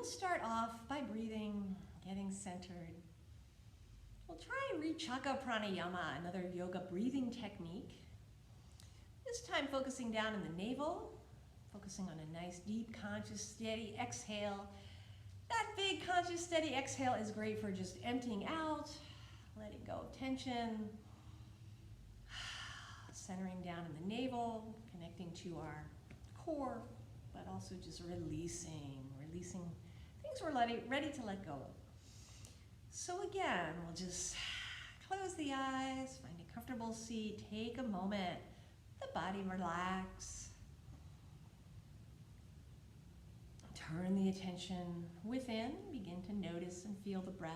we'll start off by breathing, getting centered. We'll try Vichaka Pranayama, another yoga breathing technique. This time focusing down in the navel, focusing on a nice, deep, conscious, steady exhale. That big, conscious, steady exhale is great for just emptying out, letting go of tension, centering down in the navel, connecting to our core, but also just releasing things we're ready to let go of. So again, we'll just close the eyes, find a comfortable seat, take a moment, the body relax. Turn the attention within, begin to notice and feel the breath.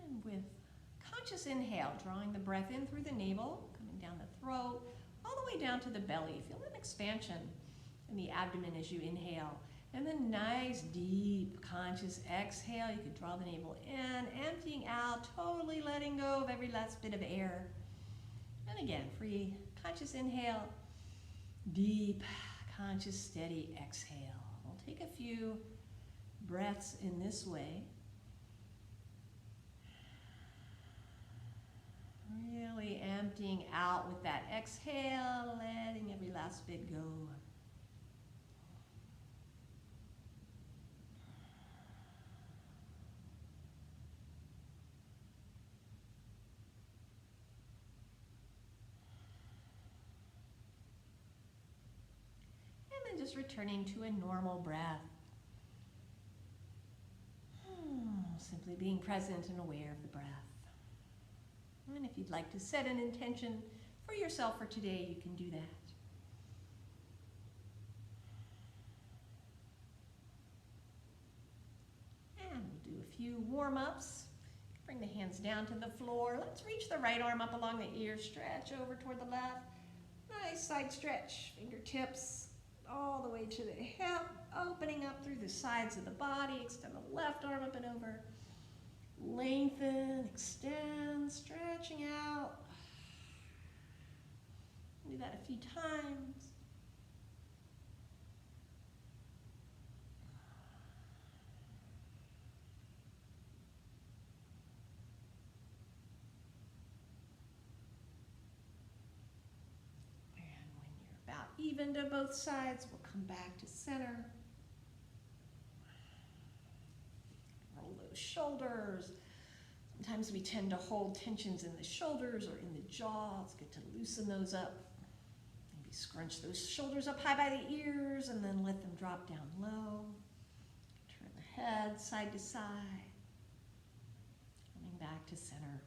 And with conscious inhale, drawing the breath in through the navel, coming down the throat, all the way down to the belly. Feel an expansion in the abdomen as you inhale. And then nice, deep, conscious exhale. You could draw the navel in, emptying out, totally letting go of every last bit of air. And again, free, conscious inhale, deep, conscious, steady exhale. We'll take a few breaths in this way. Really emptying out with that exhale, letting every last bit go. And then just returning to a normal breath. Simply being present and aware of the breath. And if you'd like to set an intention for yourself for today, you can do that. And we'll do a few warm-ups. Bring the hands down to the floor. Let's reach the right arm up along the ear. Stretch over toward the left. Nice side stretch. Fingertips all the way to the hip. Opening up through the sides of the body. Extend the left arm up and over. Lengthen, extend, stretching out. Do that a few times. And when you're about even to both sides, we'll come back to center. Roll those shoulders. Sometimes we tend to hold tensions in the shoulders or in the jaw. It's good to loosen those up. Maybe scrunch those shoulders up high by the ears and then let them drop down low. Turn the head side to side. Coming back to center.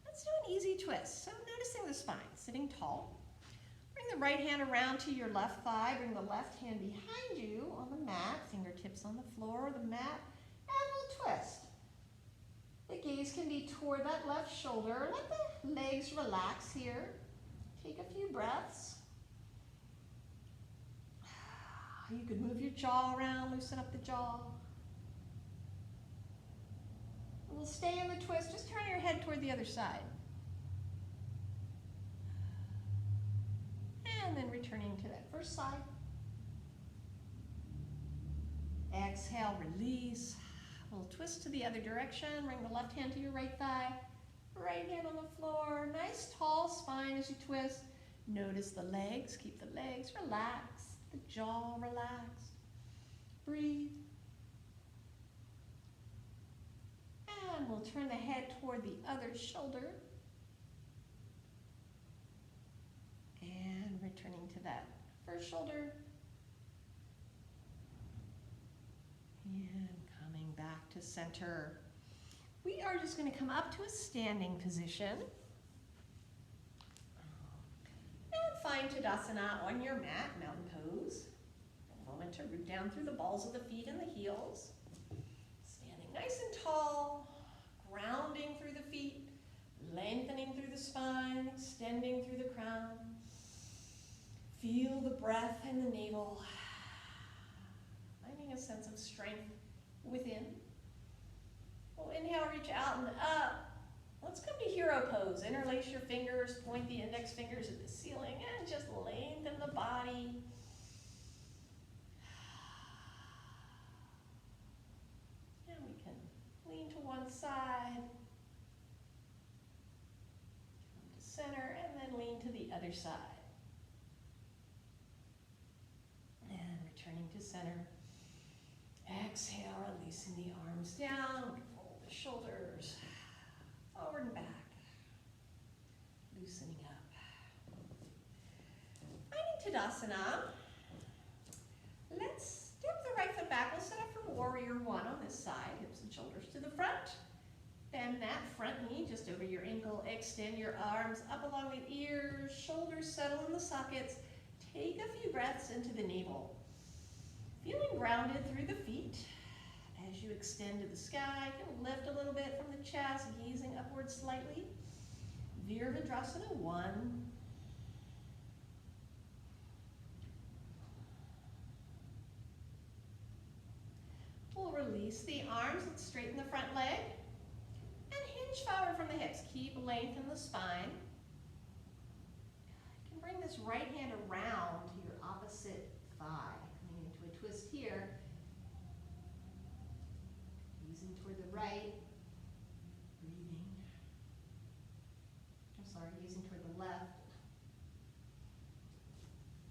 Let's do an easy twist. So noticing the spine, sitting tall. Bring the right hand around to your left thigh. Bring the left hand behind you on the mat. Fingertips on the floor or the mat. And we'll twist. The gaze can be toward that left shoulder. Let the legs relax here. Take a few breaths. You could move your jaw around, loosen up the jaw. We'll stay in the twist. Just turn your head toward the other side. And then returning to that first side. Exhale, release. We'll twist to the other direction. Bring the left hand to your right thigh. Right hand on the floor. Nice tall spine as you twist. Notice the legs. Keep the legs relaxed. The jaw relaxed. Breathe. And we'll turn the head toward the other shoulder. And returning to that first shoulder. And coming back to center. We are just going to come up to a standing position. And find Tadasana on your mat, mountain pose. A moment to root down through the balls of the feet and the heels. Standing nice and tall, grounding through the feet, lengthening through the spine, extending through the crown. Feel the breath in the navel. Finding a sense of strength within. We'll inhale, reach reach out and up. Let's come to hero pose. Interlace your fingers, point the index fingers at the ceiling, and just lengthen the body. And we can lean to one side, come to center, and then lean to the other side. And returning to center. Exhale, releasing the arms down, roll the shoulders forward and back, loosening up. Finding Tadasana. Let's step the right foot back. We'll set up for warrior one on this side, hips and shoulders to the front. Bend that front knee just over your ankle. Extend your arms up along the ears, shoulders settle in the sockets. Take a few breaths into the navel. Feeling grounded through the feet. As you extend to the sky, you can lift a little bit from the chest, gazing upward slightly. Virabhadrasana 1. We'll release the arms. Let's straighten the front leg. And hinge forward from the hips. Keep length in the spine. You can bring this right hand around to your opposite thigh. Coming into a twist here. Easing toward the right. Breathing. Easing toward the left.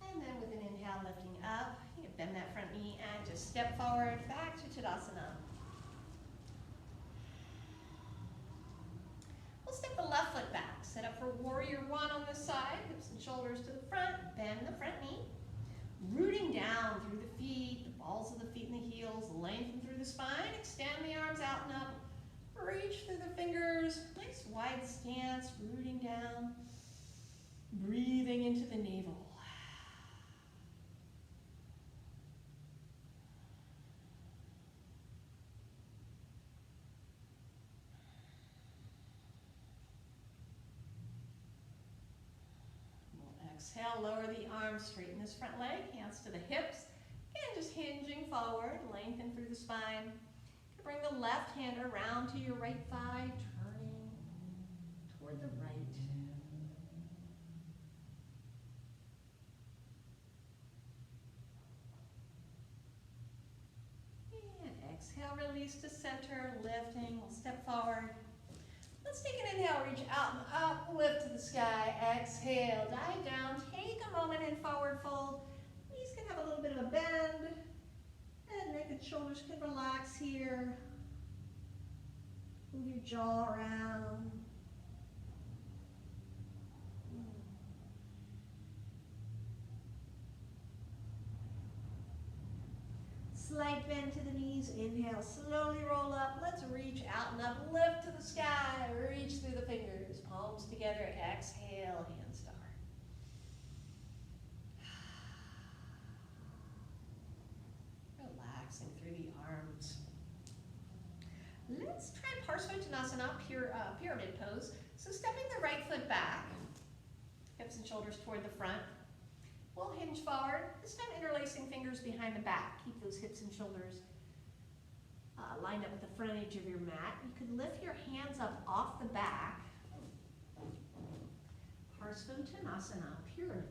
And then with an inhale, lifting up. You can bend that front knee and just step forward, back to Tadasana. We'll step the left foot back. Set up for warrior one on this side. Hips and shoulders to the front. Bend the front knee. Rooting down through the feet, the balls of the feet and the heels. Lengthen through the spine. Extend the arms out and up. Reach through the fingers. Nice wide stance. Rooting down. Breathing into the navel. Exhale, lower the arms, straighten this front leg, hands to the hips. Again, just hinging forward, lengthen through the spine. Bring the left hand around to your right thigh, turning toward the right. And exhale, release to center, lifting, we'll step forward. Let's take an inhale, reach out and up, lift to the sky. Exhale, dive down, take a moment in forward fold. Knees can have a little bit of a bend. Head, neck, and shoulders can relax here. Move your jaw around. Slight bend to the knees. Inhale, slowly roll up. Let's reach out and up, lift to the sky. Reach through the fingers, palms together. Exhale, hands to heart. Relaxing through the arms. Let's try Parsvottanasana, pyramid pose. So stepping the right foot back, hips and shoulders toward the front. We'll hinge forward, this time interlacing fingers behind the back. Keep those hips and shoulders lined up with the front edge of your mat. You can lift your hands up off the back. Parsvottanasana, pyramid.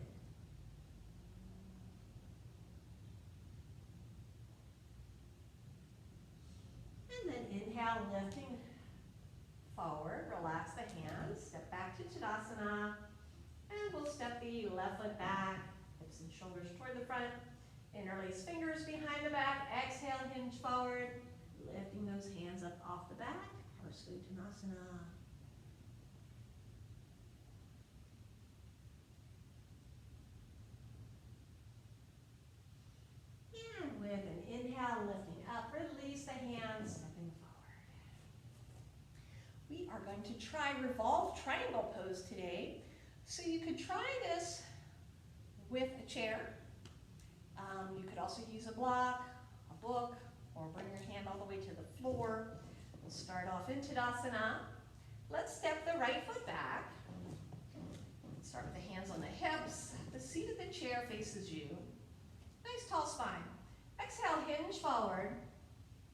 And then inhale, lifting forward, relax the hands, step back to Tadasana, and we'll step the left foot back, hips and shoulders toward the front, interlace fingers behind the back, exhale, hinge forward, lifting those hands up off the back, Parsvottanasana. And with an inhale, lifting up, release the hands, stepping forward. We are going to try Revolve triangle pose today. So you could try this with a chair. You could also use a block, a book, or bring your hand all the way to the floor. We'll start off in Tadasana. Let's step the right foot back. Start with the hands on the hips. The seat of the chair faces you. Nice tall spine. Exhale, hinge forward.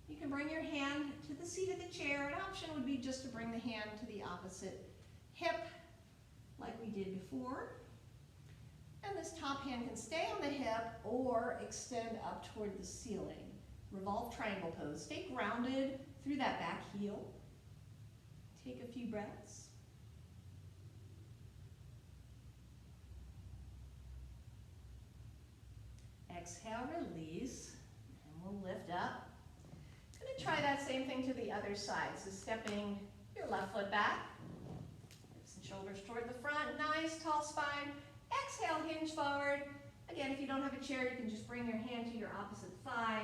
You can bring your hand to the seat of the the chair. An option would be just to bring the hand to the opposite hip, like we did before. And this top hand can stay on the hip or extend up toward the ceiling. Revolve triangle pose. Stay grounded through that back heel. Take a few breaths. Exhale, release, and we'll lift up. Going to try that same thing to the other side. So stepping your left foot back, hips and shoulders toward the front, nice tall spine. Exhale, hinge forward. Again, if you don't have a chair, you can just bring your hand to your opposite thigh,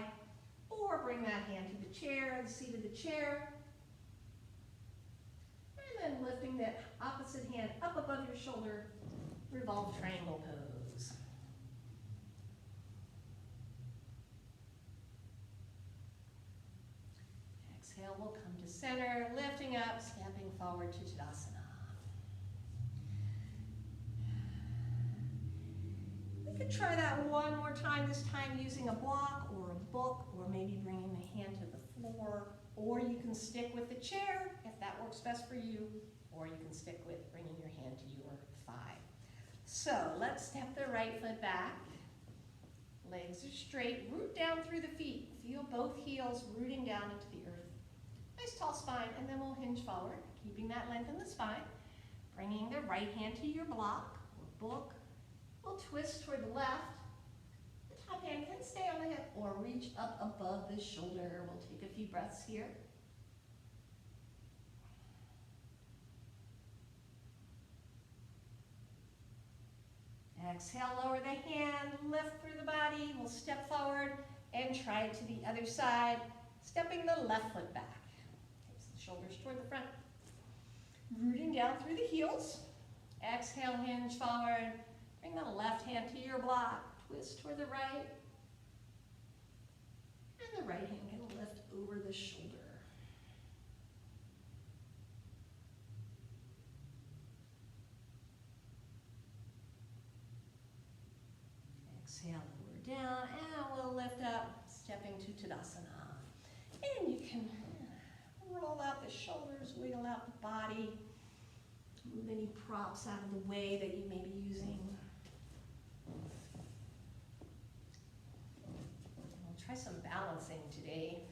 or bring that hand to the chair, the seat of the chair. And then lifting that opposite hand up above your shoulder, revolve triangle pose. Exhale, we'll come to center, lifting up, stepping forward to Tadasana. We could try that one more time, this time using a block or a book, or maybe bringing the hand to the floor, or you can stick with the chair if that works best for you, or you can stick with bringing your hand to your thigh. So let's step the right foot back. Legs are straight, root down through the feet. Feel both heels rooting down into the earth. Nice tall spine, and then we'll hinge forward, keeping that length in the spine. Bringing the right hand to your block or book. We'll twist toward the left. The top hand can stay on the hip or reach up above the shoulder. We'll take a few breaths here. Exhale, lower the hand, lift through the body. We'll step forward and try it to the other side, stepping the left foot back. Takes the shoulders toward the front. Rooting down through the heels. Exhale, hinge forward. Bring the left hand to your block, twist toward the right, and the right hand can lift over the shoulder. Exhale, lower down, and we'll lift up, stepping to Tadasana. And you can roll out the shoulders, wiggle out the body, move any props out of the way that you may be using. We'll try some balancing today.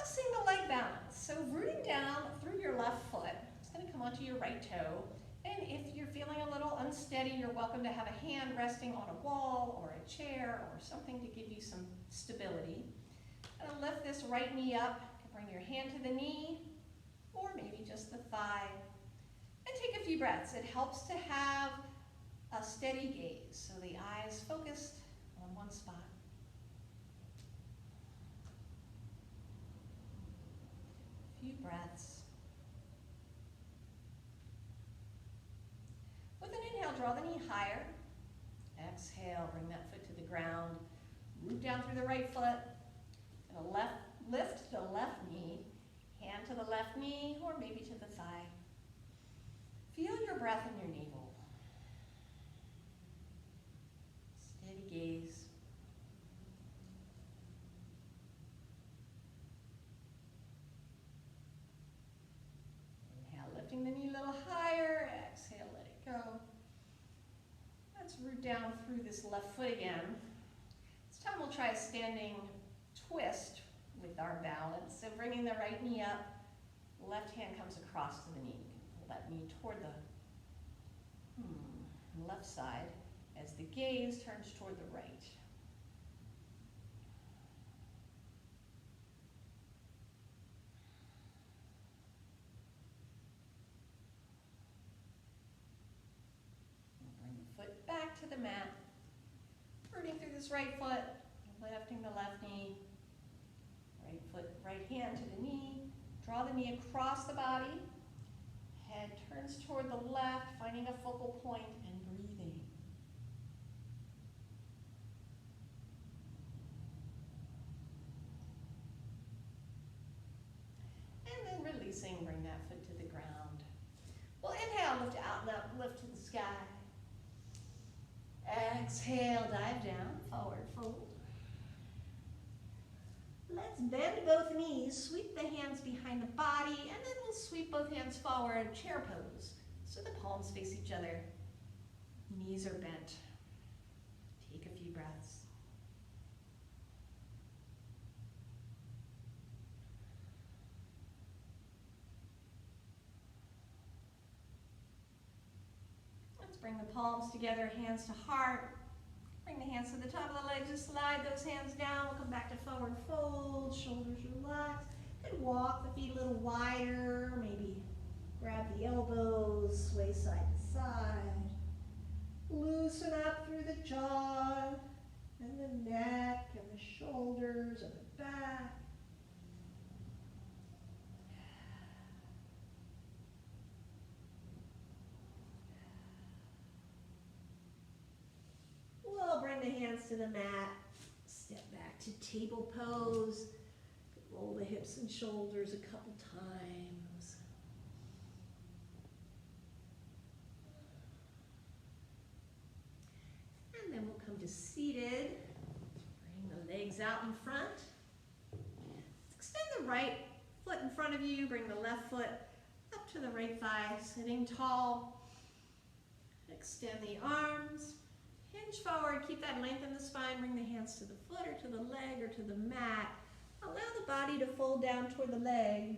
A single leg balance. So rooting down through your left foot, it's going to come onto your right toe. And if you're feeling a little unsteady, you're welcome to have a hand resting on a wall or a chair or something to give you some stability. And lift this right knee up. You can bring your hand to the knee or maybe just the thigh. And take a few breaths. It helps to have a steady gaze, so the eyes focused on one spot. A few breaths. With an inhale, draw the knee higher. Exhale, bring that foot to the ground. Root down through the right foot. And lift the left knee. Hand to the left knee, or maybe to the thigh. Feel your breath in your navel. Steady gaze. Inhale, lifting the knee a little higher. Exhale, let it go. Let's root down through this left foot again. This time we'll try a standing twist with our balance. So bringing the right knee up, left hand comes across to the knee. Left knee toward the left side as the gaze turns toward the right. Bring the foot back to the mat. Rooting through this right foot, lifting the left knee. Right foot, right hand to the knee. Draw the knee across the body. Head turns toward the left, finding a focal point and breathing. And then releasing, bring that foot to the ground. We'll inhale, lift out and up, lift to the sky. Exhale, dive down, forward fold. Let's bend both knees, sweep the hands behind the body, and then we'll sweep both hands forward, chair pose. So the palms face each other, knees are bent. Take a few breaths. Let's bring the palms together, hands to heart. Bring the hands to the top of the legs, just slide those hands down. We'll come back to forward fold, shoulders relaxed. And walk the feet a little wider, maybe grab the elbows, sway side to side. Loosen up through the jaw, and the neck, and the shoulders, and the back. We'll bring the hands to the mat, step back to table pose, roll the hips and shoulders a couple times. And then we'll come to seated, bring the legs out in front. Extend the right foot in front of you, bring the left foot up to the right thigh, sitting tall. Extend the arms. Hinge forward, keep that length in the spine, bring the hands to the foot or to the leg or to the mat. Allow the body to fold down toward the leg.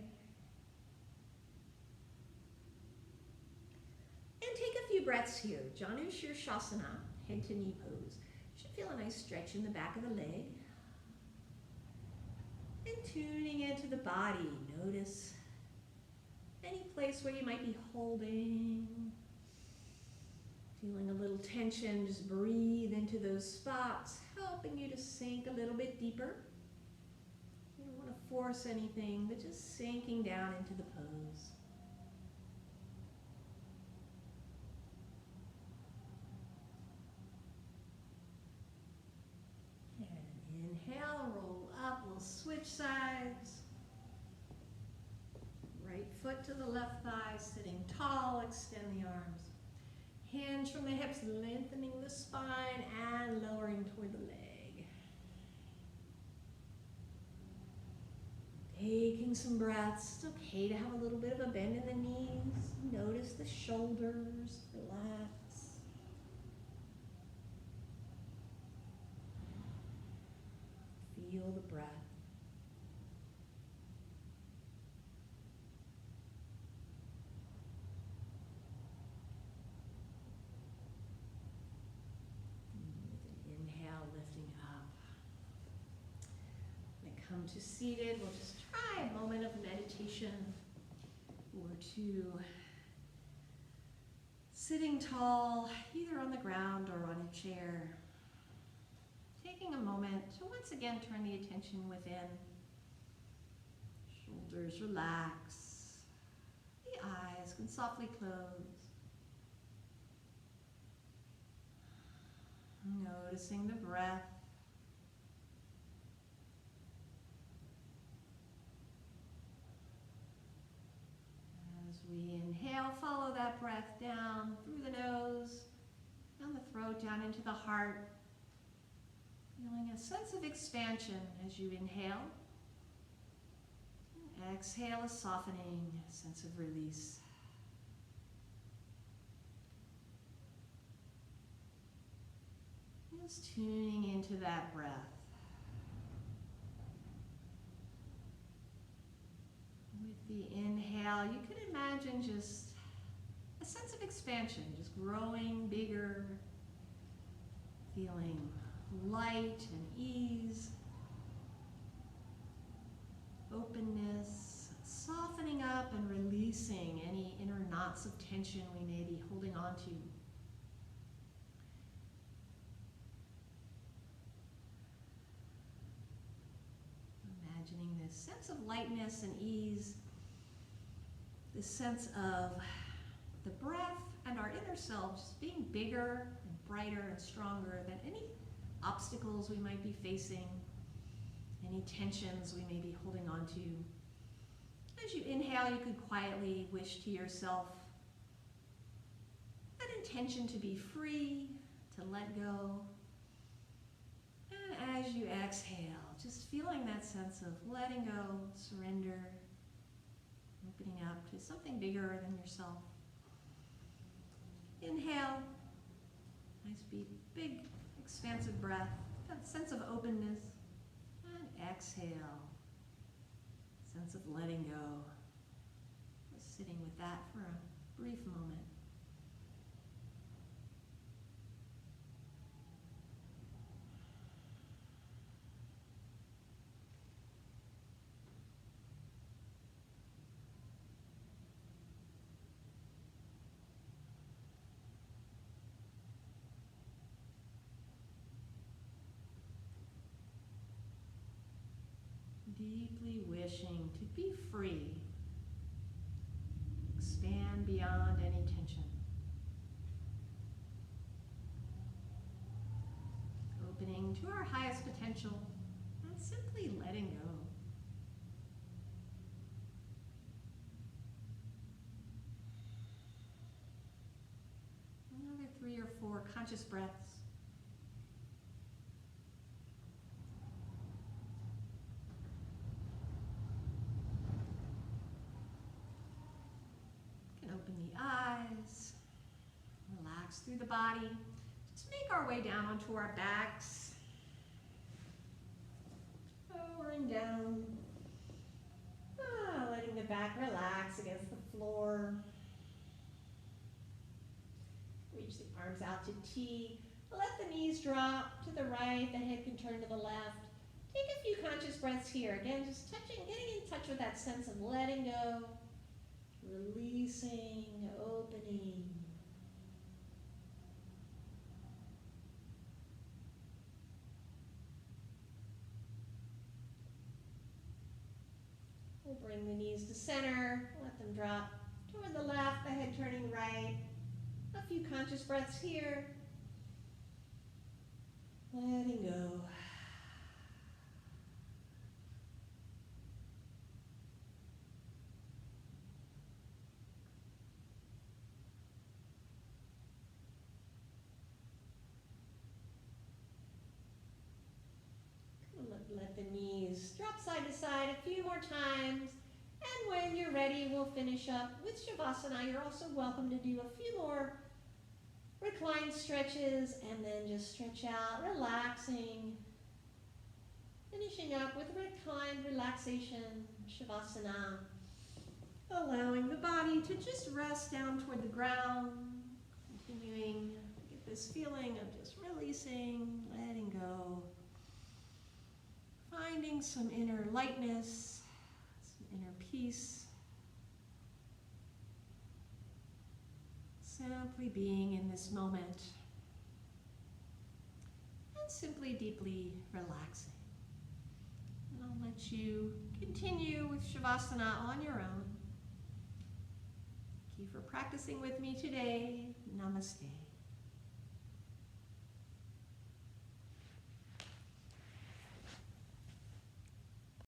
And take a few breaths here. Janu Shirshasana, head to knee pose. Should feel a nice stretch in the back of the leg. And tuning into the body, notice any place where you might be holding. Feeling a little tension, just breathe into those spots, helping you to sink a little bit deeper. You don't want to force anything, but just sinking down into the pose. And inhale, roll up, we'll switch sides. Right foot to the left thigh, sitting tall, extend the arms. Hinge from the hips, lengthening the spine and lowering toward the leg. Taking some breaths. It's okay to have a little bit of a bend in the knees. Notice the shoulders, relax. Feel the breath. Come to seated, we'll just try a moment of meditation or two. Sitting tall, either on the ground or on a chair. Taking a moment to once again turn the attention within. Shoulders relax. The eyes can softly close. Noticing the breath. We inhale, follow that breath down through the nose, down the throat, down into the heart. Feeling a sense of expansion as you inhale. And exhale, a softening, a sense of release. Just tuning into that breath. With the inhale, you can imagine just a sense of expansion, just growing bigger, feeling light and ease, openness, softening up and releasing any inner knots of tension we may be holding on to. Imagining this sense of lightness and ease, this sense of the breath and our inner selves being bigger and brighter and stronger than any obstacles we might be facing, any tensions we may be holding on to. As you inhale, you could quietly wish to yourself an intention to be free, to let go. And as you exhale, just feeling that sense of letting go, surrender, opening up to something bigger than yourself. Inhale, nice deep, big, expansive breath, that sense of openness. And exhale, sense of letting go. Just sitting with that for a brief moment. Deeply wishing to be free, expand beyond any tension. Opening to our highest potential and simply letting go. Another 3 or 4 conscious breaths. Open the eyes, relax through the body. Just make our way down onto our backs, lowering down, letting the back relax against the floor. Reach the arms out to T. Let the knees drop to the right, the head can turn to the left. Take a few conscious breaths here. Again, just touching, getting in touch with that sense of letting go. Releasing, opening. We'll bring the knees to center, let them drop toward the left, the head turning right. A few conscious breaths here. Letting go. Let the knees drop side to side a few more times. And when you're ready, we'll finish up with Shavasana. You're also welcome to do a few more reclined stretches and then just stretch out, relaxing. Finishing up with Reclined Relaxation, Shavasana. Allowing the body to just rest down toward the ground. Continuing to get this feeling of just releasing, letting go. Finding some inner lightness, some inner peace. Simply being in this moment. And simply deeply relaxing. And I'll let you continue with Shavasana on your own. Thank you for practicing with me today. Namaste.